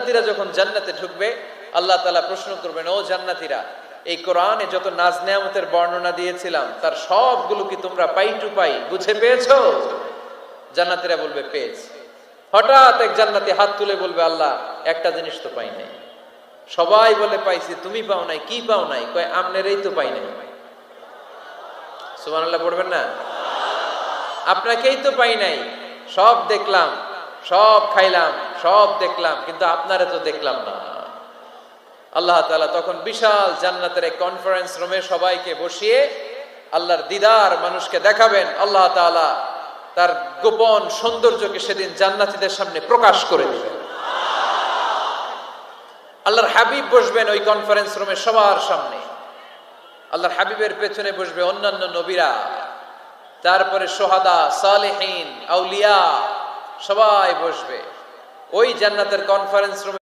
জান্নাতীরা যখন জান্নাতে ঢুকবে আল্লাহ তাআলা প্রশ্ন করবেন, ও জান্নাতীরা, এই কোরআনে যত নাজ নেয়ামতের বর্ণনা দিয়েছিলাম তার সবগুলো কি তোমরা পাই টু পাই বুঝে পেয়েছো? জান্নাতীরা বলবে পেয়েছি। হঠাৎ এক জান্নাতি হাত তুলে বলবে, আল্লাহ একটা জিনিস তো পাই নাই। সবাই বলে পাইছি, তুমি পাও নাই। কি পাও নাই? কয় আমনেরই তো পাই নাই। সুবহানাল্লাহ পড়বেন না? আপনাকেই তো পাই নাই। সব দেখলাম, সব খাইলাম, সব দেখলাম, কিন্তু আপনারে তো দেখলাম না। আল্লাহ তাআলা তখন বিশাল জান্নাতের এক কনফারেন্স রুমে সবাইকে বসিয়ে আল্লাহর দিদার মানুষকে দেখাবেন। আল্লাহ তাআলা তার গোপন সৌন্দর্যকে সেদিন জান্নাতীদের সামনে প্রকাশ করে দিবেন। আল্লাহর হাবিব বসবেন ওই কনফারেন্স রুমে সবার সামনে। আল্লাহর হাবিবের পেছনে বসবে অন্যান্য নবীরা, তারপরে সোহাদা, সালেহীন, আউলিয়া সবাই বসবে ওই জান্নাতের কনফারেন্স রুমে।